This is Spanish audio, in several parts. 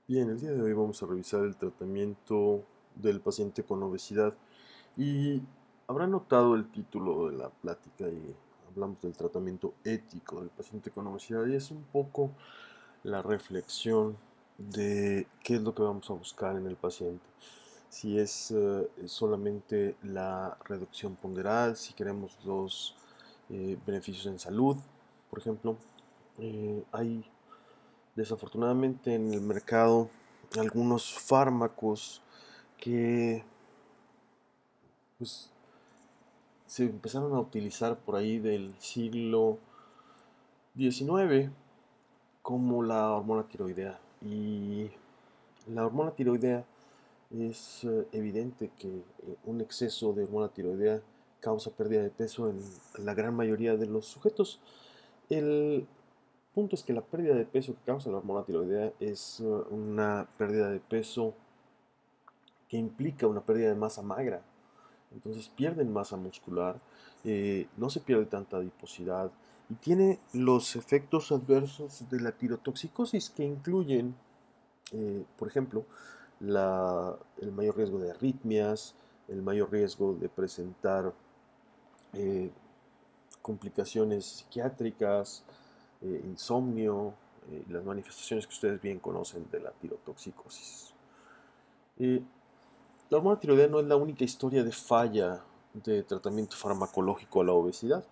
Bien, el día de hoy vamos a revisar el tratamiento del paciente con obesidad y habrá notado el título de la plática y hablamos del tratamiento ético del paciente con obesidad y es un poco la reflexión de qué es lo que vamos a buscar en el paciente. Si es solamente la reducción ponderal, si queremos los beneficios en salud, por ejemplo, hay desafortunadamente en el mercado algunos fármacos que pues, se empezaron a utilizar por ahí del siglo XIX como la hormona tiroidea. Y la hormona tiroidea es evidente que un exceso de hormona tiroidea causa pérdida de peso en la gran mayoría de los sujetos. El punto es que la pérdida de peso que causa la hormona tiroidea es una pérdida de peso que implica una pérdida de masa magra. Entonces pierden masa muscular, no se pierde tanta adiposidad y tiene los efectos adversos de la tirotoxicosis que incluyen, por ejemplo, el mayor riesgo de arritmias, el mayor riesgo de presentar eh, complicaciones psiquiátricas, insomnio, las manifestaciones que ustedes bien conocen de la tirotoxicosis. Eh, La hormona tiroidea no es la única historia de falla de tratamiento farmacológico a la obesidad.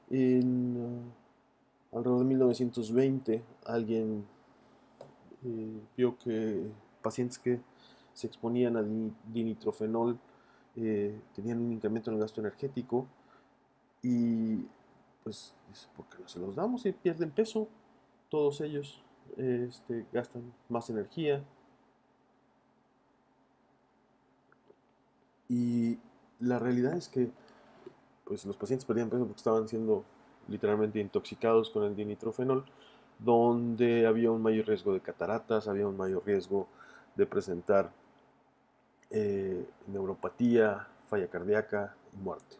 Alrededor de 1920, alguien vio que pacientes que se exponían a dinitrofenol tenían un incremento en el gasto energético y pues dice, ¿por qué no se los damos? Y pierden peso, todos ellos gastan más energía y la realidad es que pues los pacientes perdían peso porque estaban siendo literalmente intoxicados con el dinitrofenol, donde había un mayor riesgo de cataratas, había un mayor riesgo de presentar neuropatía, falla cardíaca y muerte.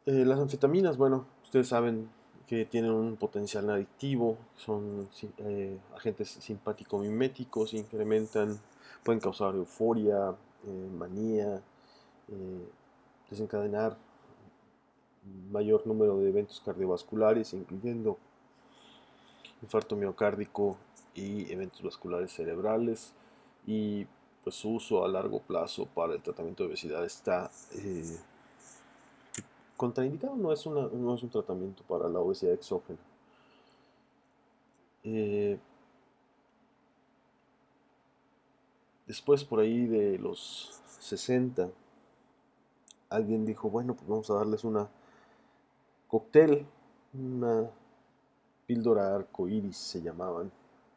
Las anfetaminas, bueno, ustedes saben que tienen un potencial adictivo, son agentes simpático-miméticos, incrementan, pueden causar euforia, manía, eh, desencadenar mayor número de eventos cardiovasculares, incluyendo infarto miocárdico y eventos vasculares cerebrales. Y pues su uso a largo plazo para el tratamiento de obesidad está contraindicado, no es un tratamiento para la obesidad exógena. Eh, Después, por ahí de los 60, alguien dijo, bueno, pues vamos a darles una cóctel, una píldora arcoíris se llamaban,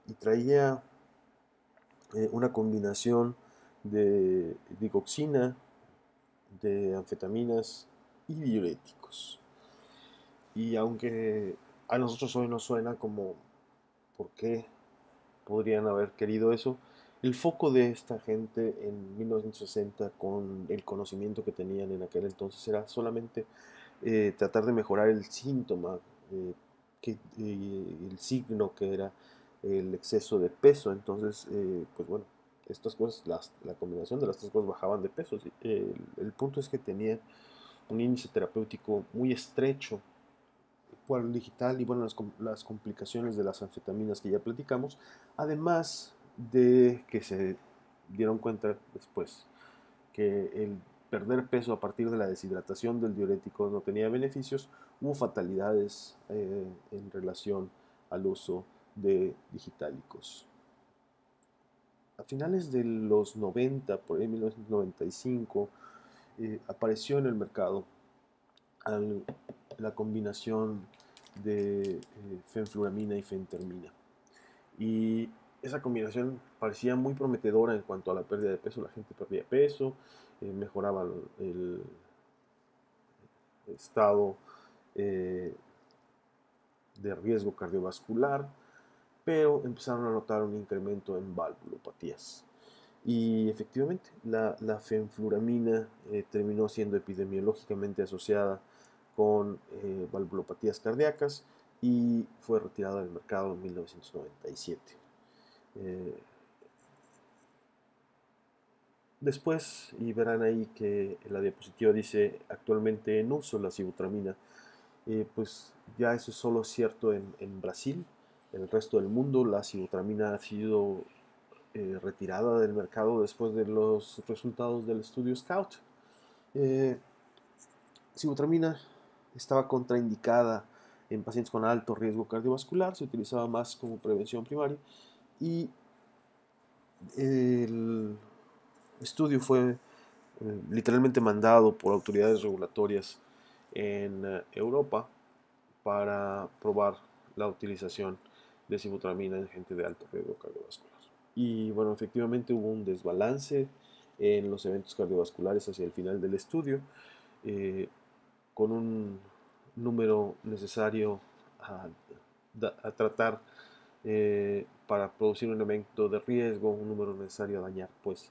y traía una combinación de digoxina, de anfetaminas y diuréticos. Y aunque a nosotros hoy nos suena como por qué podrían haber querido eso, el foco de esta gente en 1960 con el conocimiento que tenían en aquel entonces era solamente tratar de mejorar el síntoma, el signo que era el exceso de peso. Entonces, pues bueno, estas cosas, la combinación de las tres cosas bajaban de peso. ¿Sí? El punto es que tenían un índice terapéutico muy estrecho por el digital y bueno, las complicaciones de las anfetaminas que ya platicamos, además de que se dieron cuenta después que el perder peso a partir de la deshidratación del diurético no tenía beneficios, hubo fatalidades en relación al uso de digitálicos. A finales de los 90, por ahí 1995, apareció en el mercado al, la combinación de fenfluramina y fentermina. Y esa combinación parecía muy prometedora en cuanto a la pérdida de peso. La gente perdía peso, mejoraba el estado eh, de riesgo cardiovascular, pero empezaron a notar un incremento en valvulopatías. Y efectivamente, la fenfluramina terminó siendo epidemiológicamente asociada con valvulopatías cardíacas y fue retirada del mercado en 1997. Eh, Después, y verán ahí que la diapositiva dice actualmente en uso la sibutramina, pues ya eso es solo cierto en Brasil. En el resto del mundo la sibutramina ha sido retirada del mercado después de los resultados del estudio SCOUT. Eh, Sibutramina estaba contraindicada en pacientes con alto riesgo cardiovascular, se utilizaba más como prevención primaria y el estudio fue literalmente mandado por autoridades regulatorias en Europa para probar la utilización de sibutramina en gente de alto riesgo cardiovascular. Y bueno, efectivamente hubo un desbalance en los eventos cardiovasculares hacia el final del estudio, eh, con un número necesario a, a tratar para producir un evento de riesgo, un número necesario a dañar, pues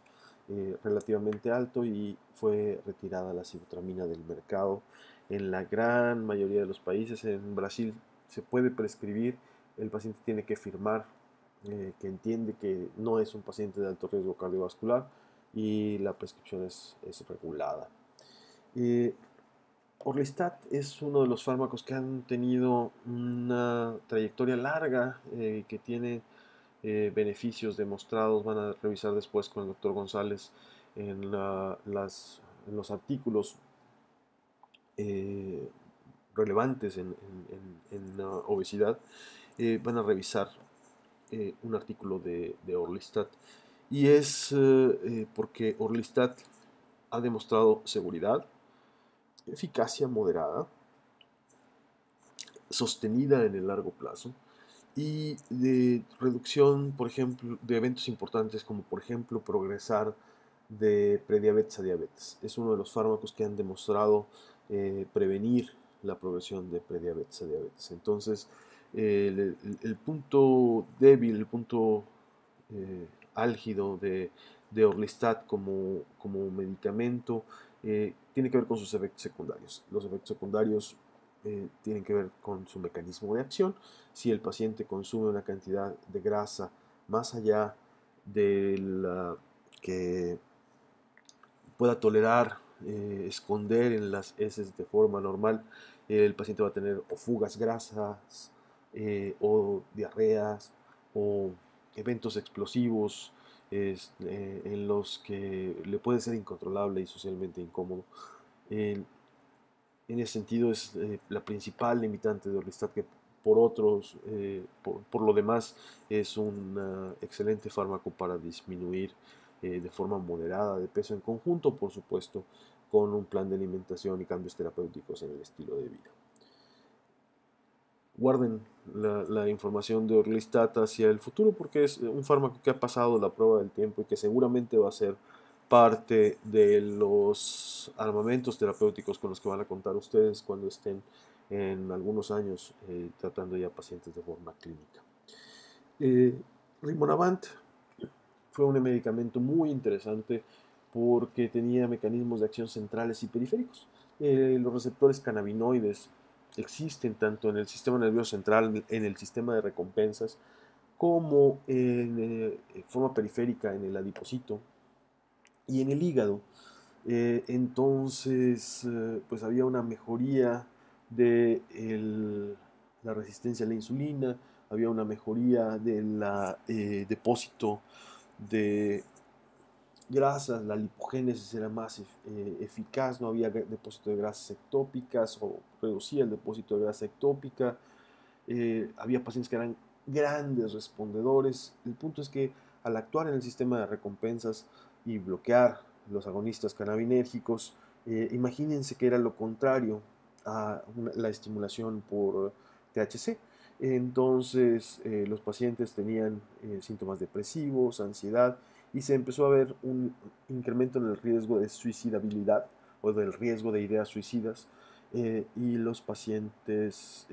relativamente alto, y fue retirada la sibutramina del mercado en la gran mayoría de los países. En Brasil se puede prescribir, el paciente tiene que firmar que entiende que no es un paciente de alto riesgo cardiovascular y la prescripción es regulada. Eh, Orlistat es uno de los fármacos que han tenido una trayectoria larga, que tiene beneficios demostrados. Van a revisar después con el doctor González en, en los artículos eh, relevantes en obesidad. Van a revisar un artículo de Orlistat, y es porque Orlistat ha demostrado seguridad, eficacia moderada, sostenida en el largo plazo, y de reducción, por ejemplo, de eventos importantes como por ejemplo progresar de prediabetes a diabetes. Es uno de los fármacos que han demostrado prevenir la progresión de prediabetes a diabetes. Entonces, el punto débil, el punto álgido de Orlistat como medicamento tiene que ver con sus efectos secundarios. Los efectos secundarios tienen que ver con su mecanismo de acción. Si el paciente consume una cantidad de grasa más allá de la que pueda tolerar, esconder en las heces de forma normal, el paciente va a tener o fugas grasas, o diarreas, o eventos explosivos en los que le puede ser incontrolable y socialmente incómodo. Eh, en ese sentido es la principal limitante de Orlistat, que por lo demás es un excelente fármaco para disminuir de forma moderada de peso, en conjunto, por supuesto, con un plan de alimentación y cambios terapéuticos en el estilo de vida. Guarden la información de Orlistat hacia el futuro, porque es un fármaco que ha pasado la prueba del tiempo y que seguramente va a ser parte de los armamentos terapéuticos con los que van a contar ustedes cuando estén en algunos años tratando ya pacientes de forma clínica. Eh, Rimonabant fue un medicamento muy interesante porque tenía mecanismos de acción centrales y periféricos. Los receptores cannabinoides existen tanto en el sistema nervioso central, en el sistema de recompensas, como en forma periférica en el adipocito y en el hígado. Entonces, pues había una mejoría de la resistencia a la insulina, había una mejoría del depósito de grasas, la lipogénesis era más eficaz, no había depósito de grasas ectópicas o reducía el depósito de grasa ectópica. Había pacientes que eran grandes respondedores. El punto es que al actuar en el sistema de recompensas y bloquear los agonistas cannabinérgicos, imagínense que era lo contrario a la estimulación por THC. Entonces los pacientes tenían síntomas depresivos, ansiedad, y se empezó a ver un incremento en el riesgo de suicidabilidad o del riesgo de ideas suicidas, y los pacientes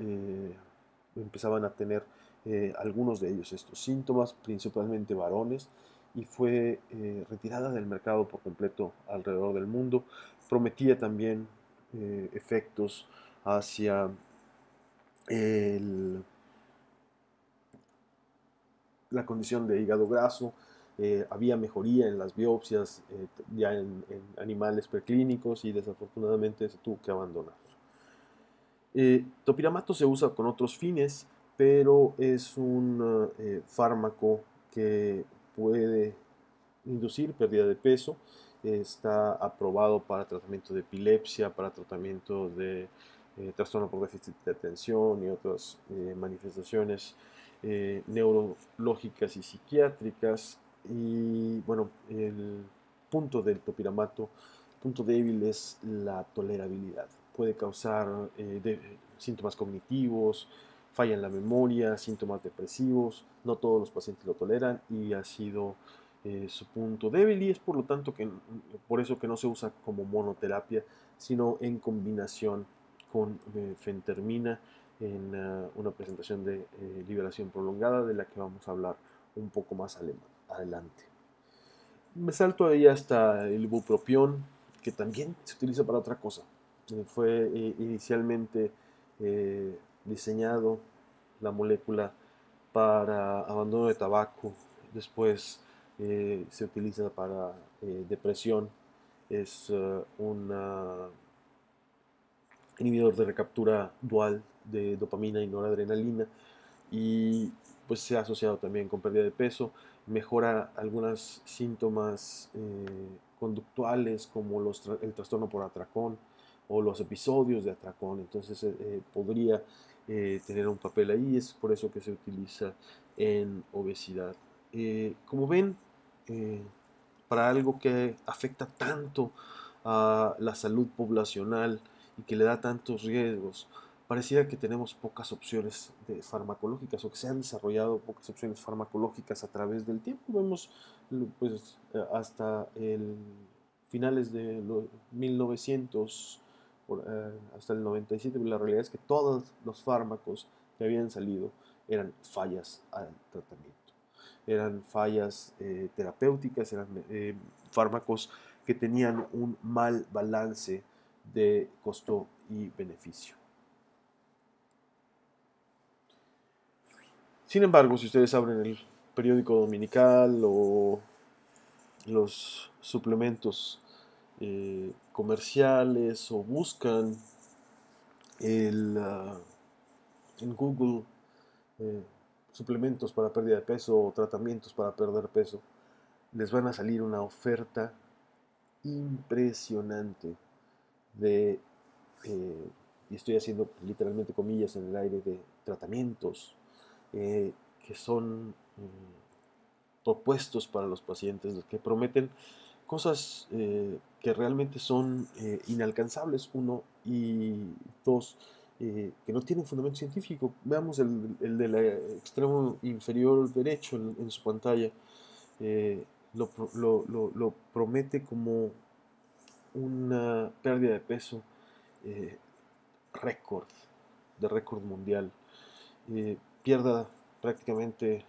empezaban a tener algunos de ellos estos síntomas, principalmente varones, y fue retirada del mercado por completo alrededor del mundo. Prometía también efectos hacia el, la condición de hígado graso, había mejoría en las biopsias ya en animales preclínicos y desafortunadamente se tuvo que abandonar. Topiramato se usa con otros fines, pero es un fármaco que puede inducir pérdida de peso. Está aprobado para tratamiento de epilepsia, para tratamiento de trastorno por déficit de atención y otras manifestaciones neurológicas y psiquiátricas. Y bueno, el punto del topiramato, punto débil es la tolerabilidad. Puede causar síntomas cognitivos, falla en la memoria, síntomas depresivos. No todos los pacientes lo toleran y ha sido su punto débil, y es por lo tanto por eso que no se usa como monoterapia, sino en combinación con fentermina en una presentación de liberación prolongada, de la que vamos a hablar un poco más adelante. Me salto ahí hasta el ibupropión, que también se utiliza para otra cosa. Fue inicialmente diseñado la molécula para abandono de tabaco, después se utiliza para depresión. Es un inhibidor de recaptura dual de dopamina y noradrenalina, y pues se ha asociado también con pérdida de peso, mejora algunos síntomas conductuales como el trastorno por atracón o los episodios de atracón. Entonces podría tener un papel ahí, es por eso que se utiliza en obesidad. Como ven, eh, para algo que afecta tanto a la salud poblacional y que le da tantos riesgos, pareciera que tenemos pocas opciones farmacológicas, o que se han desarrollado pocas opciones farmacológicas a través del tiempo. Vemos pues, hasta finales de los 1900, hasta el 97, la realidad es que todos los fármacos que habían salido eran fallas al tratamiento. Eran fallas terapéuticas, eran fármacos que tenían un mal balance de costo y beneficio. Sin embargo, si ustedes abren el periódico dominical o los suplementos comerciales, o buscan en Google suplementos para pérdida de peso o tratamientos para perder peso, les van a salir una oferta impresionante de, y estoy haciendo literalmente comillas en el aire, de tratamientos que son propuestos para los pacientes, que prometen cosas que realmente son inalcanzables, uno, y dos, que no tienen fundamento científico. Veamos el del extremo inferior derecho en su pantalla. Lo promete como una pérdida de peso eh, récord, de récord mundial. Pierda prácticamente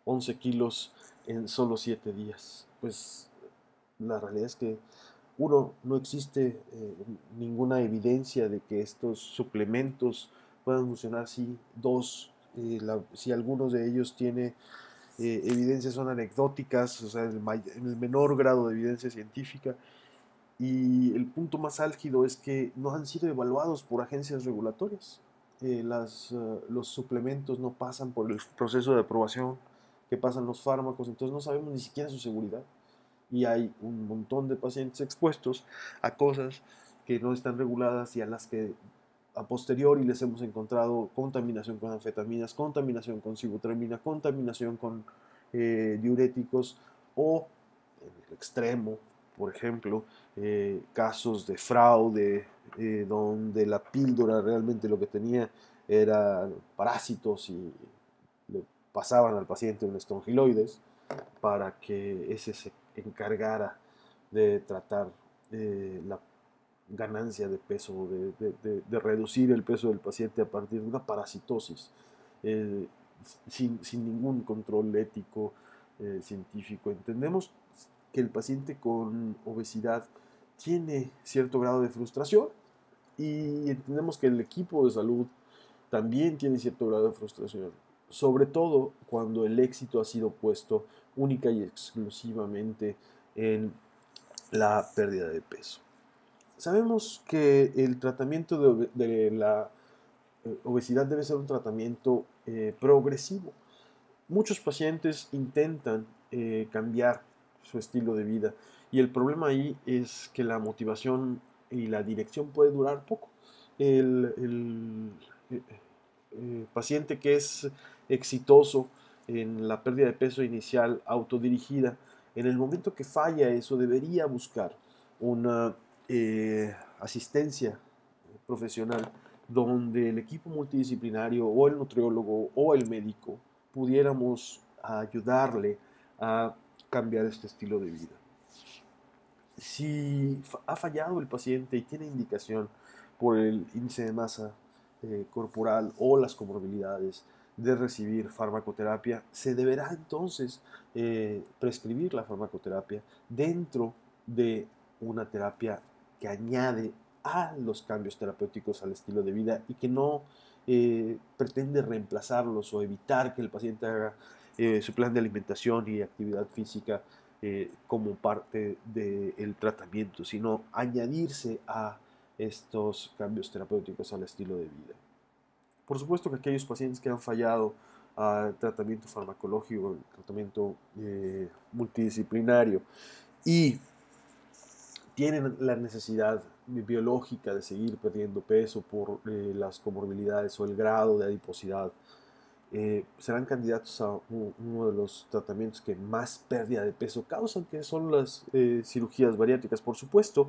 11 kilos en solo 7 días. Pues la realidad es que, uno, no existe ninguna evidencia de que estos suplementos puedan funcionar así. Dos, si algunos de ellos tiene evidencias, son anecdóticas, o sea, el menor grado de evidencia científica. Y el punto más álgido es que no han sido evaluados por agencias regulatorias. Los suplementos no pasan por el proceso de aprobación que pasan los fármacos, entonces no sabemos ni siquiera su seguridad. Y hay un montón de pacientes expuestos a cosas que no están reguladas y a las que a posteriori les hemos encontrado contaminación con anfetaminas, contaminación con sibutramina, contaminación con diuréticos, o en el extremo, por ejemplo, casos de fraude donde la píldora realmente lo que tenía eran parásitos y le pasaban al paciente un estrongiloides para que ese se encargara de tratar la ganancia de peso, de reducir el peso del paciente a partir de una parasitosis, eh, sin ningún control ético científico. Entendemos que el paciente con obesidad tiene cierto grado de frustración, y entendemos que el equipo de salud también tiene cierto grado de frustración, sobre todo cuando el éxito ha sido puesto única y exclusivamente en la pérdida de peso. Sabemos que el tratamiento de la obesidad debe ser un tratamiento progresivo. Muchos pacientes intentan cambiar su estilo de vida y el problema ahí es que la motivación y la dirección puede durar poco. El paciente que es exitoso en la pérdida de peso inicial autodirigida, en el momento que falla eso debería buscar una asistencia profesional donde el equipo multidisciplinario o el nutriólogo o el médico pudiéramos ayudarle a cambiar este estilo de vida. Si ha fallado el paciente y tiene indicación por el índice de masa corporal o las comorbilidades de recibir farmacoterapia, se deberá entonces prescribir la farmacoterapia dentro de una terapia que añade a los cambios terapéuticos al estilo de vida y que no pretende reemplazarlos o evitar que el paciente haga su plan de alimentación y actividad física como parte del tratamiento, sino añadirse a estos cambios terapéuticos al estilo de vida. Por supuesto que aquellos pacientes que han fallado al tratamiento farmacológico, el tratamiento multidisciplinario y tienen la necesidad biológica de seguir perdiendo peso por las comorbilidades o el grado de adiposidad, serán candidatos a uno de los tratamientos que más pérdida de peso causan, que son las cirugías bariátricas. Por supuesto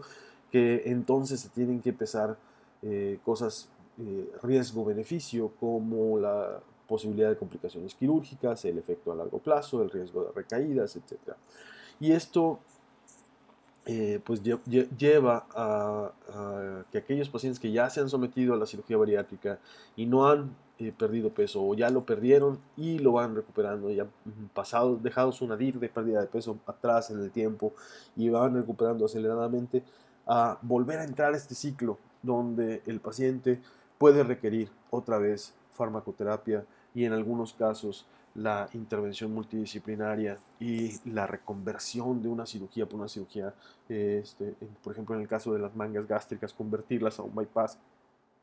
que entonces se tienen que pesar cosas riesgo-beneficio, como la posibilidad de complicaciones quirúrgicas, el efecto a largo plazo, el riesgo de recaídas, etc. Y esto pues lleva a que aquellos pacientes que ya se han sometido a la cirugía bariátrica y no han perdido peso o ya lo perdieron y lo van recuperando, ya dejado su nadir de pérdida de peso atrás en el tiempo y van recuperando aceleradamente, a volver a entrar a este ciclo donde el paciente puede requerir otra vez farmacoterapia y en algunos casos la intervención multidisciplinaria y la reconversión de una cirugía por una cirugía, por ejemplo en el caso de las mangas gástricas, convertirlas a un bypass.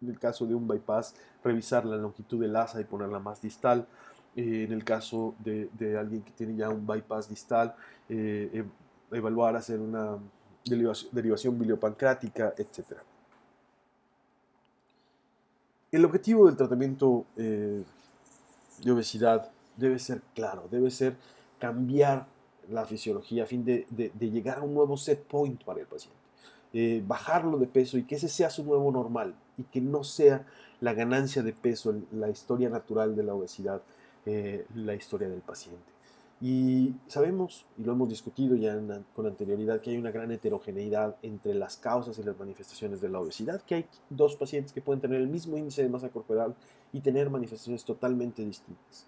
En el caso de un bypass, revisar la longitud del asa y ponerla más distal. En el caso de alguien que tiene ya un bypass distal, evaluar, hacer una derivación biliopancrática, etc. El objetivo del tratamiento de obesidad debe ser claro, debe ser cambiar la fisiología a fin de llegar a un nuevo set point para el paciente. Bajarlo de peso y que ese sea su nuevo normal y que no sea la ganancia de peso, la historia natural de la obesidad, la historia del paciente. Y sabemos, y lo hemos discutido ya con anterioridad, que hay una gran heterogeneidad entre las causas y las manifestaciones de la obesidad, que hay dos pacientes que pueden tener el mismo índice de masa corporal y tener manifestaciones totalmente distintas.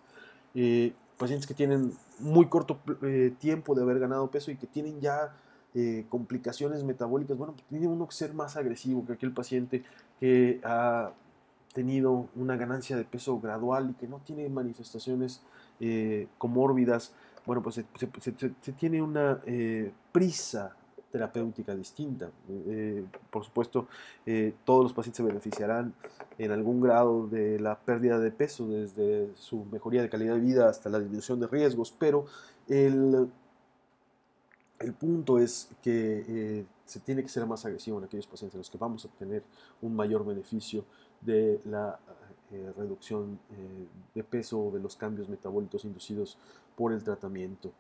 Pacientes que tienen muy corto tiempo de haber ganado peso y que tienen ya complicaciones metabólicas, bueno, pues tiene uno que ser más agresivo que aquel paciente que ha tenido una ganancia de peso gradual y que no tiene manifestaciones comórbidas. Bueno, pues se tiene una prisa terapéutica distinta. Por supuesto, todos los pacientes se beneficiarán en algún grado de la pérdida de peso, desde su mejoría de calidad de vida hasta la disminución de riesgos, pero el, el punto es que se tiene que ser más agresivo en aquellos pacientes en los que vamos a obtener un mayor beneficio de la reducción de peso o de los cambios metabólicos inducidos por el tratamiento.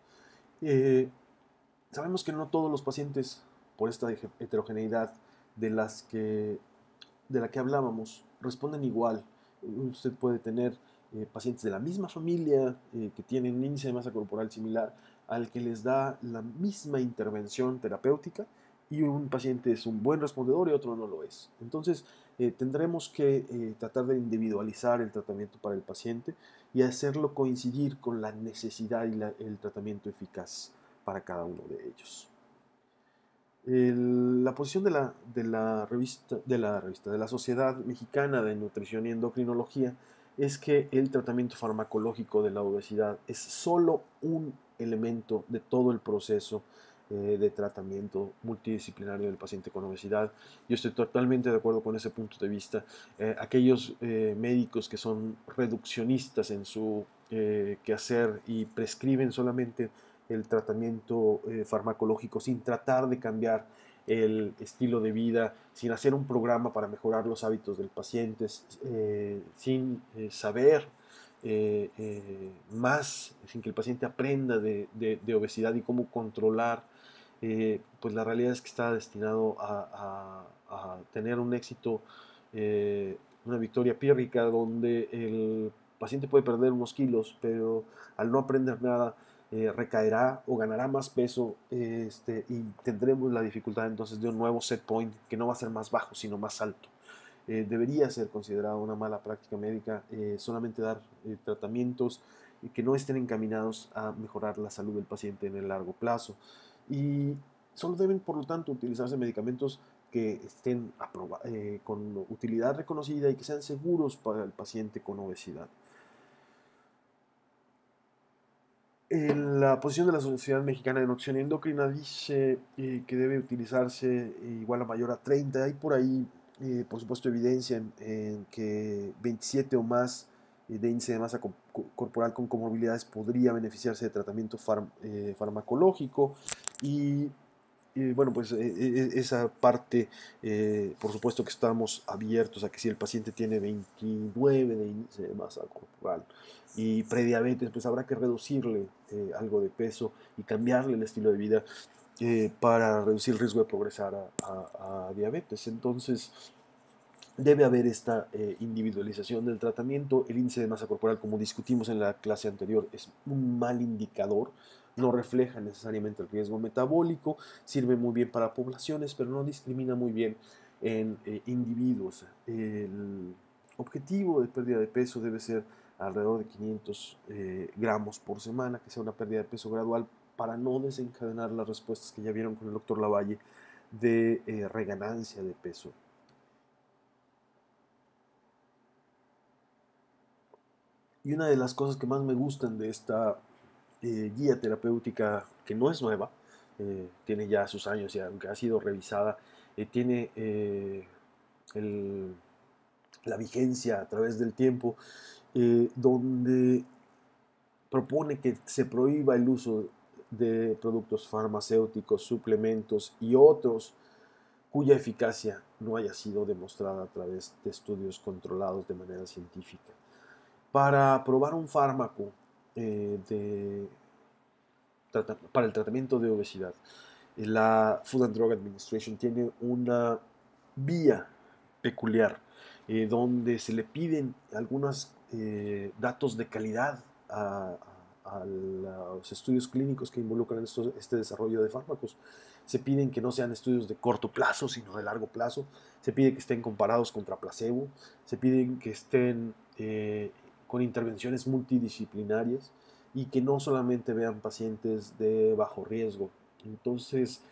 Eh, Sabemos que no todos los pacientes, por esta heterogeneidad de la que hablábamos, responden igual. Usted puede tener pacientes de la misma familia que tienen un índice de masa corporal similar al que les da la misma intervención terapéutica y un paciente es un buen respondedor y otro no lo es. Entonces, tendremos que tratar de individualizar el tratamiento para el paciente y hacerlo coincidir con la necesidad y el tratamiento eficaz para cada uno de ellos. La posición de la Sociedad Mexicana de Nutrición y Endocrinología es que el tratamiento farmacológico de la obesidad es solo un elemento de todo el proceso de tratamiento multidisciplinario del paciente con obesidad. Yo estoy totalmente de acuerdo con ese punto de vista. Aquellos médicos que son reduccionistas en su quehacer y prescriben solamente el tratamiento farmacológico sin tratar de cambiar el estilo de vida, sin hacer un programa para mejorar los hábitos del paciente, sin saber más, sin que el paciente aprenda de obesidad y cómo controlar, pues la realidad es que está destinado a tener un éxito, una victoria pírrica, donde el paciente puede perder unos kilos, pero al no aprender nada, recaerá o ganará más peso, y tendremos la dificultad entonces de un nuevo set point que no va a ser más bajo, sino más alto. Debería ser considerado una mala práctica médica solamente dar tratamientos que no estén encaminados a mejorar la salud del paciente en el largo plazo. Y solo deben, por lo tanto, utilizarse medicamentos que estén con utilidad reconocida y que sean seguros para el paciente con obesidad. La posición de la Sociedad Mexicana de Nutrición Endocrina dice que debe utilizarse igual a mayor a 30. Hay por ahí, por supuesto, evidencia en que 27 o más de índice de masa corporal con comorbilidades podría beneficiarse de tratamiento farmacológico. Y bueno, pues esa parte, por supuesto que estamos abiertos a que si el paciente tiene 29 de índice de masa corporal y prediabetes, pues habrá que reducirle algo de peso y cambiarle el estilo de vida para reducir el riesgo de progresar a diabetes. Entonces, debe haber esta individualización del tratamiento. El índice de masa corporal, como discutimos en la clase anterior, es un mal indicador. No refleja necesariamente el riesgo metabólico, sirve muy bien para poblaciones, pero no discrimina muy bien en individuos. El objetivo de pérdida de peso debe ser alrededor de 500 gramos por semana, que sea una pérdida de peso gradual para no desencadenar las respuestas que ya vieron con el doctor Lavalle de reganancia de peso. Y una de las cosas que más me gustan de esta guía terapéutica, que no es nueva, tiene ya sus años y aunque ha sido revisada, tiene el, la vigencia a través del tiempo, donde propone que se prohíba el uso de productos farmacéuticos, suplementos y otros cuya eficacia no haya sido demostrada a través de estudios controlados de manera científica. Para probar un fármaco para el tratamiento de obesidad, la Food and Drug Administration tiene una vía peculiar donde se le piden algunos datos de calidad a los estudios clínicos que involucran este desarrollo de fármacos. Se piden que no sean estudios de corto plazo, sino de largo plazo. Se pide que estén comparados contra placebo. Se piden que estén con intervenciones multidisciplinarias y que no solamente vean pacientes de bajo riesgo. Entonces,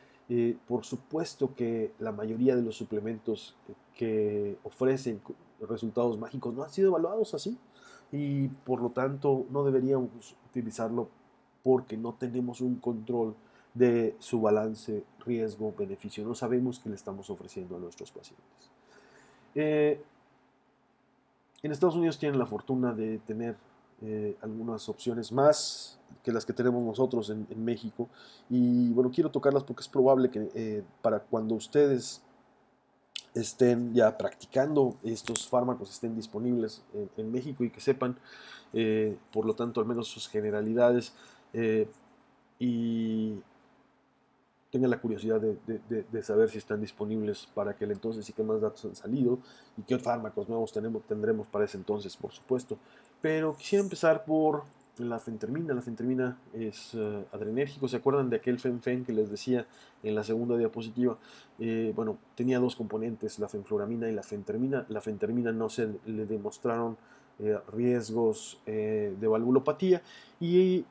por supuesto que la mayoría de los suplementos que ofrecen resultados mágicos no han sido evaluados así y por lo tanto no deberíamos utilizarlo porque no tenemos un control de su balance riesgo-beneficio. No sabemos qué le estamos ofreciendo a nuestros pacientes. En Estados Unidos tienen la fortuna de tener algunas opciones más que las que tenemos nosotros en México. Y bueno, quiero tocarlas porque es probable que para cuando ustedes estén ya practicando estos fármacos, estén disponibles en México y que sepan, por lo tanto, al menos sus generalidades y tengan la curiosidad de saber si están disponibles para aquel entonces y qué más datos han salido y qué fármacos nuevos tendremos para ese entonces, por supuesto. Pero quisiera empezar por la fentermina. La fentermina es adrenérgico. ¿Se acuerdan de aquel fen que les decía en la segunda diapositiva? Bueno, tenía dos componentes, la fenfluramina y la fentermina. La fentermina no se le demostraron riesgos de valvulopatía y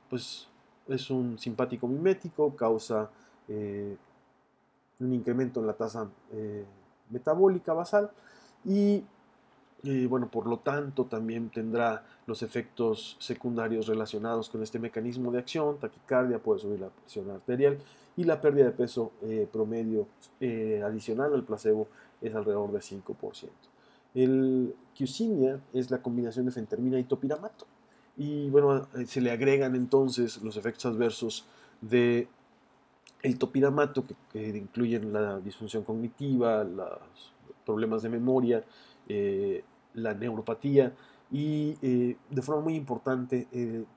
pues es un simpático mimético, causa un incremento en la tasa metabólica basal y Bueno, por lo tanto, también tendrá los efectos secundarios relacionados con este mecanismo de acción: taquicardia, puede subir la presión arterial, y la pérdida de peso promedio adicional al placebo es alrededor de 5%. El Qsymia es la combinación de fentermina y topiramato. Y bueno, se le agregan entonces los efectos adversos de el topiramato, que incluyen la disfunción cognitiva, los problemas de memoria, la neuropatía, y de forma muy importante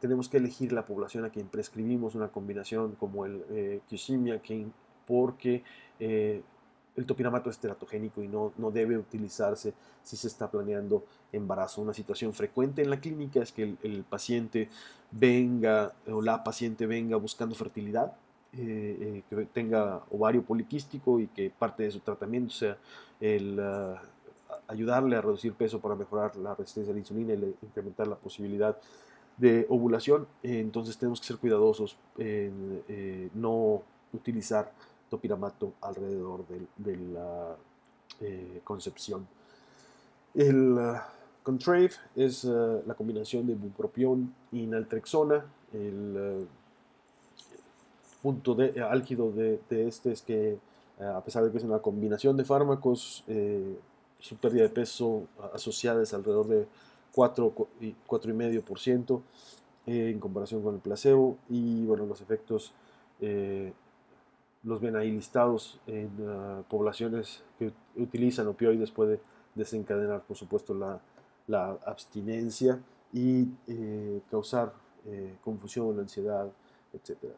tenemos que elegir la población a quien prescribimos una combinación como el Qsymia, porque eh, el topiramato es teratogénico y no debe utilizarse si se está planeando embarazo. Una situación frecuente en la clínica es que el paciente venga, o la paciente venga buscando fertilidad, que tenga ovario poliquístico, y que parte de su tratamiento sea el ayudarle a reducir peso para mejorar la resistencia a la insulina y incrementar la posibilidad de ovulación. Entonces tenemos que ser cuidadosos en no utilizar topiramato alrededor de la concepción. El Contrave es la combinación de bupropión y naltrexona. El punto álgido de este es que, a pesar de que es una combinación de fármacos, su pérdida de peso asociada es alrededor de 4,5% en comparación con el placebo. Y bueno, los efectos eh, los ven ahí listados en poblaciones que utilizan opioides. Puede desencadenar, por supuesto, la abstinencia y causar confusión, ansiedad, etcétera.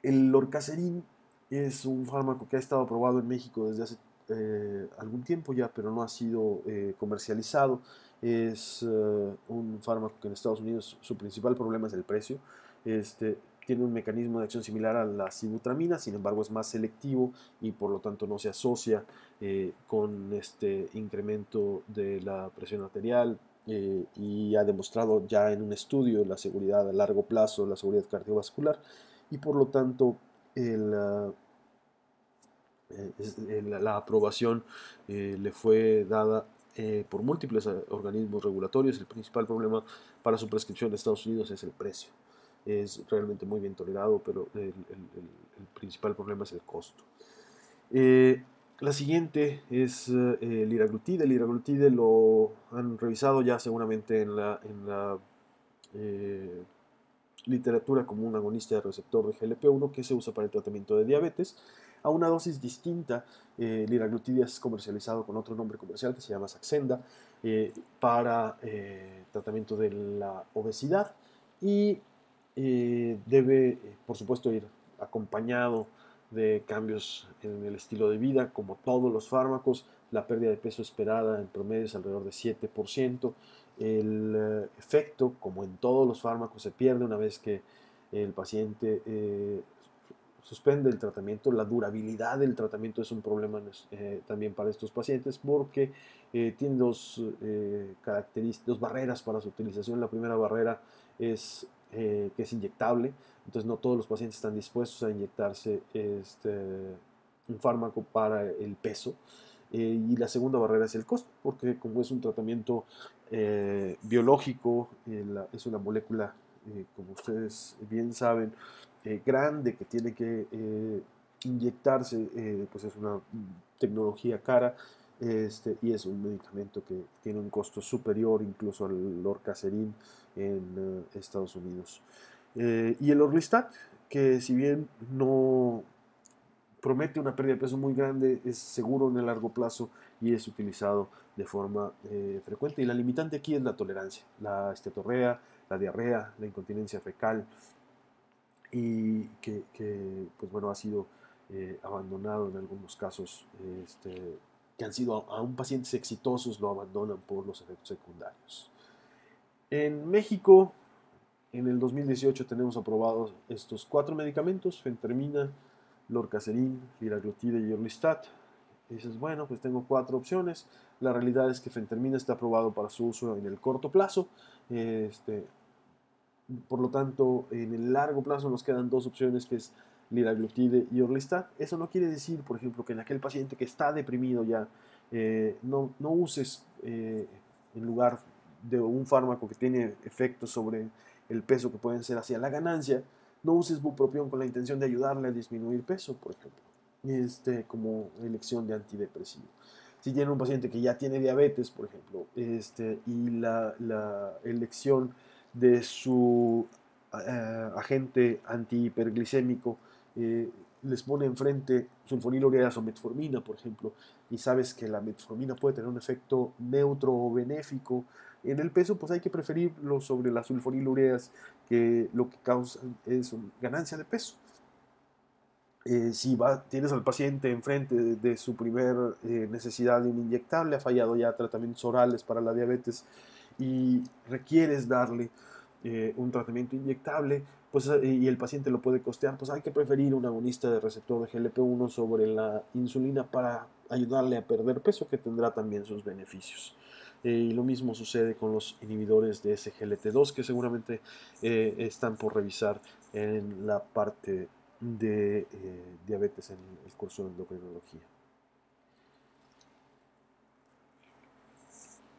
El Lorcaserin es un fármaco que ha estado aprobado en México desde hace algún tiempo ya, pero no ha sido comercializado. Es un fármaco que en Estados Unidos su principal problema es el precio. Tiene un mecanismo de acción similar a la sibutramina, sin embargo es más selectivo y por lo tanto no se asocia con este incremento de la presión arterial, y ha demostrado ya en un estudio la seguridad a largo plazo, la seguridad cardiovascular, y por lo tanto el, la aprobación le fue dada por múltiples organismos regulatorios. El principal problema para su prescripción en Estados Unidos es el precio. Es realmente muy bien tolerado, pero el principal problema es el costo. La siguiente es el liraglutide. El liraglutide lo han revisado ya seguramente en la literatura como un agonista de receptor de GLP-1 que se usa para el tratamiento de diabetes. A una dosis distinta, liraglutide es comercializado con otro nombre comercial que se llama Saxenda, para tratamiento de la obesidad, y debe, por supuesto, ir acompañado de cambios en el estilo de vida. Como todos los fármacos, la pérdida de peso esperada en promedio es alrededor de 7%. El efecto, como en todos los fármacos, se pierde una vez que el paciente suspende el tratamiento. La durabilidad del tratamiento es un problema también para estos pacientes, porque tienen dos barreras para su utilización. La primera barrera es que es inyectable, entonces no todos los pacientes están dispuestos a inyectarse un fármaco para el peso. Y la segunda barrera es el costo, porque como es un tratamiento biológico, es una molécula, como ustedes bien saben, grande, que tiene que inyectarse, pues es una tecnología cara, y es un medicamento que tiene un costo superior incluso al Lorcaserin en Estados Unidos. Y el Orlistat, que si bien no promete una pérdida de peso muy grande, es seguro en el largo plazo y es utilizado de forma frecuente. Y la limitante aquí es la tolerancia: la esteatorrea, la diarrea, la incontinencia fecal, y que pues bueno, ha sido abandonado en algunos casos, que han sido aún pacientes exitosos lo abandonan por los efectos secundarios. En México, en el 2018 tenemos aprobados estos 4 medicamentos: fentermina, lorcaserin, liraglutide y orlistat. Y dices, bueno, pues tengo 4 opciones. La realidad es que fentermina está aprobado para su uso en el corto plazo. Por lo tanto, en el largo plazo nos quedan 2 opciones, que es liraglutide y orlistat. Eso no quiere decir, por ejemplo, que en aquel paciente que está deprimido ya, no uses en lugar de un fármaco que tiene efectos sobre el peso que pueden ser hacia la ganancia, no uses bupropión con la intención de ayudarle a disminuir peso, por ejemplo, como elección de antidepresivo. Si tiene un paciente que ya tiene diabetes, por ejemplo, y la elección de su agente antihiperglicémico les pone enfrente sulfonilureas o metformina, por ejemplo, y sabes que la metformina puede tener un efecto neutro o benéfico en el peso, pues hay que preferirlo sobre las sulfonilureas, que lo que causan es ganancia de peso. Si tienes al paciente enfrente de su primer necesidad de un inyectable, ha fallado ya tratamientos orales para la diabetes y requieres darle un tratamiento inyectable, pues, y el paciente lo puede costear, pues hay que preferir un agonista de receptor de GLP-1 sobre la insulina para ayudarle a perder peso, que tendrá también sus beneficios. Y lo mismo sucede con los inhibidores de SGLT2, que seguramente están por revisar en la parte de diabetes en el curso de endocrinología.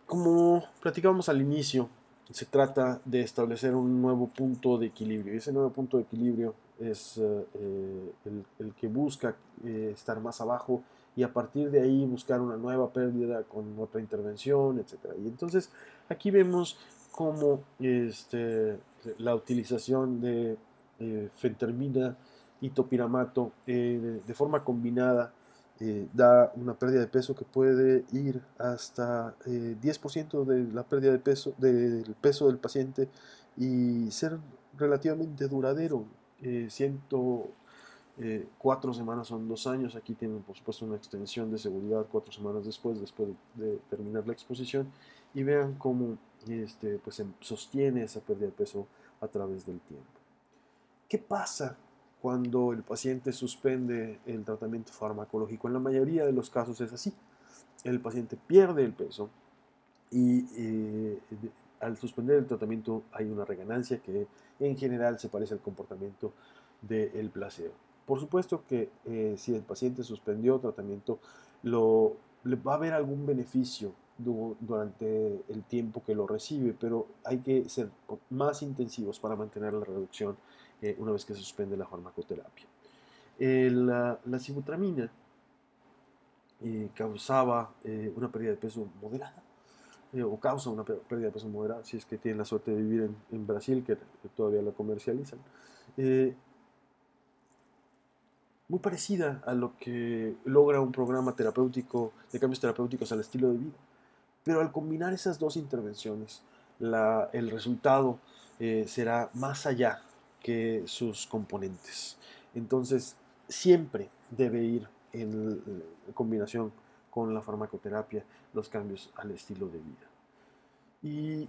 Como platicábamos al inicio, se trata de establecer un nuevo punto de equilibrio. Y ese nuevo punto de equilibrio es el que busca estar más abajo y a partir de ahí buscar una nueva pérdida con otra intervención, etc. Y entonces aquí vemos cómo la utilización de fentermina y topiramato de forma combinada da una pérdida de peso que puede ir hasta 10% de la pérdida de peso, del peso del paciente y ser relativamente duradero. 104 semanas son 2 años. Aquí tienen, por supuesto, una extensión de seguridad 4 semanas después de terminar la exposición. Y vean cómo pues, se sostiene esa pérdida de peso a través del tiempo. ¿Qué pasa cuando el paciente suspende el tratamiento farmacológico? En la mayoría de los casos es así. El paciente pierde el peso y al suspender el tratamiento hay una reganancia que en general se parece al comportamiento del placebo. Por supuesto que si el paciente suspendió tratamiento, le va a haber algún beneficio durante el tiempo que lo recibe, pero hay que ser más intensivos para mantener la reducción una vez que se suspende la farmacoterapia. La sibutramina causaba una pérdida de peso moderada, o causa una pérdida de peso moderada, si es que tienen la suerte de vivir en Brasil, que todavía la comercializan. Muy parecida a lo que logra un programa terapéutico de cambios terapéuticos al estilo de vida. Pero al combinar esas dos intervenciones, el resultado será más allá que sus componentes. Entonces, siempre debe ir en combinación con la farmacoterapia los cambios al estilo de vida. Y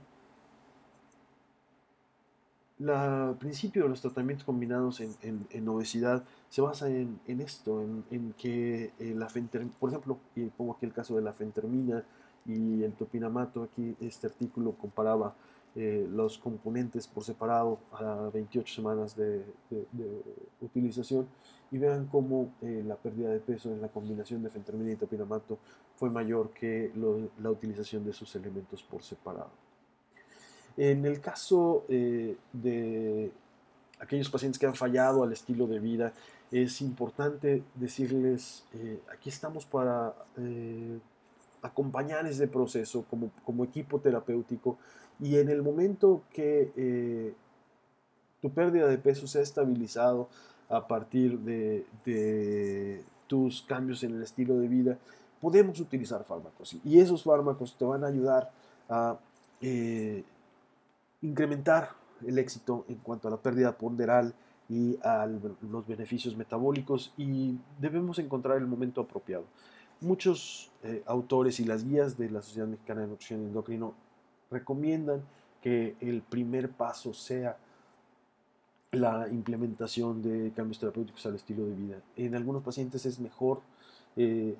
el principio de los tratamientos combinados en obesidad se basa en esto, en que por ejemplo, y pongo aquí el caso de la fentermina y el topinamato. Aquí este artículo comparaba los componentes por separado a 28 semanas de utilización y vean cómo la pérdida de peso en la combinación de fentermina y topinamato fue mayor que la utilización de sus elementos por separado. En el caso de aquellos pacientes que han fallado al estilo de vida, es importante decirles, aquí estamos para acompañar ese proceso como equipo terapéutico, y en el momento que tu pérdida de peso se ha estabilizado a partir de tus cambios en el estilo de vida, podemos utilizar fármacos, y esos fármacos te van a ayudar a incrementar el éxito en cuanto a la pérdida ponderal y a los beneficios metabólicos, y debemos encontrar el momento apropiado. Muchos autores y las guías de la Sociedad Mexicana de Nutrición y Endocrino recomiendan que el primer paso sea la implementación de cambios terapéuticos al estilo de vida. En algunos pacientes es mejor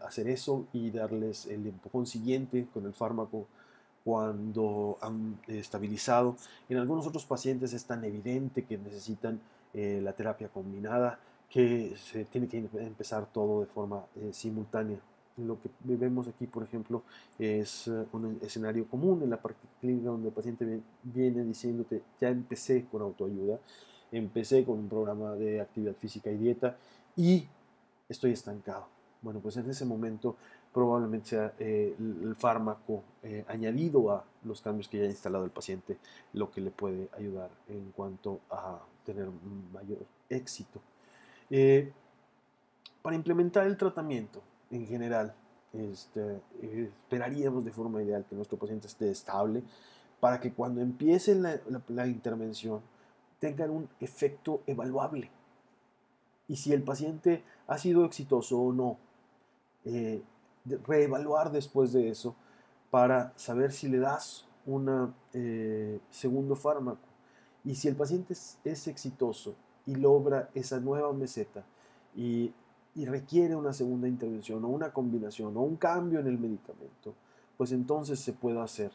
hacer eso y darles el empujón siguiente con el fármaco cuando han estabilizado. En algunos otros pacientes es tan evidente que necesitan la terapia combinada que se tiene que empezar todo de forma simultánea. lo que vemos aquí, por ejemplo, es un escenario común en la práctica clínica donde el paciente viene diciéndote, ya empecé con autoayuda, empecé con un programa de actividad física y dieta y estoy estancado. Bueno, pues en ese momento probablemente sea el fármaco añadido a los cambios que ya ha instalado el paciente lo que le puede ayudar en cuanto a tener un mayor éxito. Para implementar el tratamiento en general, esperaríamos de forma ideal que nuestro paciente esté estable para que cuando empiece la intervención tengan un efecto evaluable. Y si el paciente ha sido exitoso o no, reevaluar después de eso para saber si le das un segundo fármaco. Y si el paciente es exitoso y logra esa nueva meseta y requiere una segunda intervención o una combinación o un cambio en el medicamento, pues entonces se puede hacer.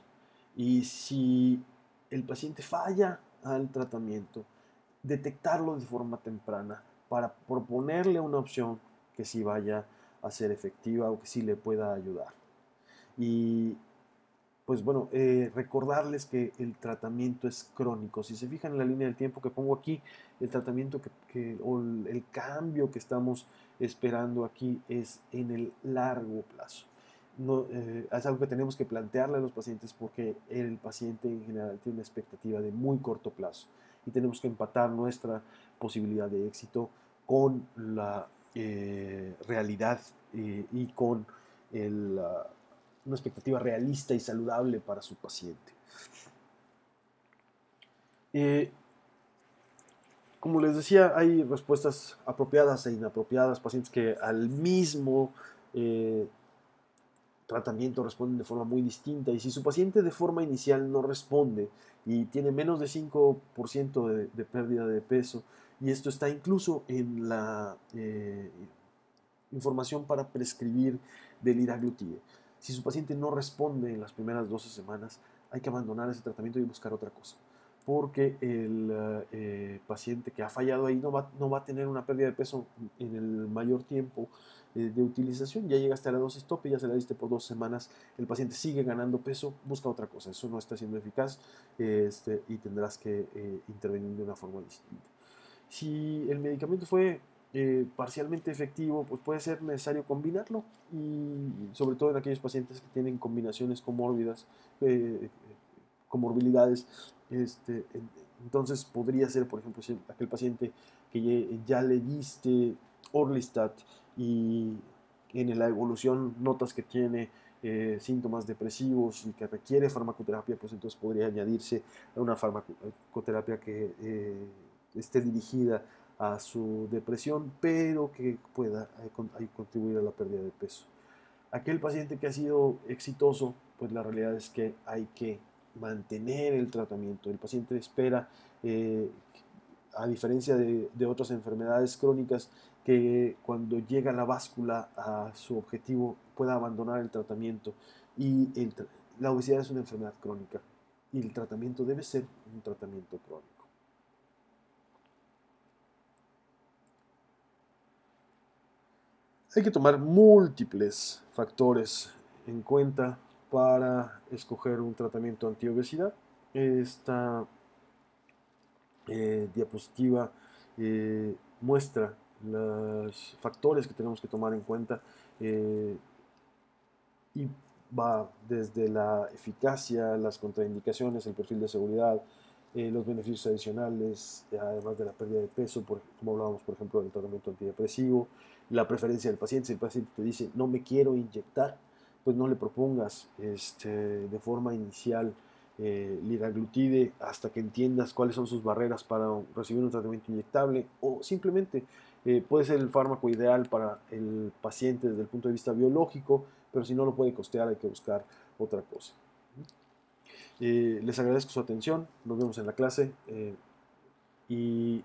Y si el paciente falla al tratamiento, detectarlo de forma temprana para proponerle una opción que sí vaya a ser efectiva o que sí le pueda ayudar. Y pues bueno, recordarles que el tratamiento es crónico. Si se fijan en la línea del tiempo que pongo aquí, el tratamiento o el cambio que estamos esperando aquí es en el largo plazo. No, es algo que tenemos que plantearle a los pacientes porque el paciente en general tiene una expectativa de muy corto plazo y tenemos que empatar nuestra posibilidad de éxito con la realidad y con una expectativa realista y saludable para su paciente. Como les decía, hay respuestas apropiadas e inapropiadas, pacientes que al mismo tratamiento responden de forma muy distinta, y si su paciente de forma inicial no responde y tiene menos de 5% de pérdida de peso, y esto está incluso en la información para prescribir del liraglutide. Si su paciente no responde en las primeras 12 semanas, hay que abandonar ese tratamiento y buscar otra cosa, porque el paciente que ha fallado ahí no va a tener una pérdida de peso en el mayor tiempo de utilización. Ya llegaste a la dosis tope, ya se la diste por 2 semanas, el paciente sigue ganando peso, busca otra cosa, eso no está siendo eficaz y tendrás que intervenir de una forma distinta. Si el medicamento fue parcialmente efectivo, pues puede ser necesario combinarlo, y sobre todo en aquellos pacientes que tienen combinaciones comórbidas, comorbilidades, entonces podría ser, por ejemplo, si aquel paciente que ya le diste Orlistat y en la evolución notas que tiene síntomas depresivos y que requiere farmacoterapia, pues entonces podría añadirse a una farmacoterapia que esté dirigida a su depresión, pero que pueda contribuir a la pérdida de peso. Aquel paciente que ha sido exitoso, pues la realidad es que hay que mantener el tratamiento. El paciente espera, a diferencia de otras enfermedades crónicas, que cuando llega la báscula a su objetivo pueda abandonar el tratamiento. Y la obesidad es una enfermedad crónica y el tratamiento debe ser un tratamiento crónico. Hay que tomar múltiples factores en cuenta para escoger un tratamiento antiobesidad. Esta diapositiva muestra los factores que tenemos que tomar en cuenta y va desde la eficacia, las contraindicaciones, el perfil de seguridad, los beneficios adicionales, además de la pérdida de peso, como hablábamos, por ejemplo, del tratamiento antidepresivo, la preferencia del paciente. Si el paciente te dice, no me quiero inyectar, pues no le propongas de forma inicial liraglutide hasta que entiendas cuáles son sus barreras para recibir un tratamiento inyectable, o simplemente puede ser el fármaco ideal para el paciente desde el punto de vista biológico, pero si no lo puede costear hay que buscar otra cosa. Les agradezco su atención, nos vemos en la clase y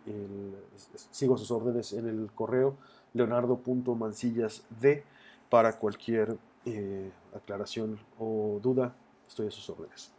sigo sus órdenes en el correo leonardo.mancillasd para cualquier aclaración o duda, estoy a sus órdenes.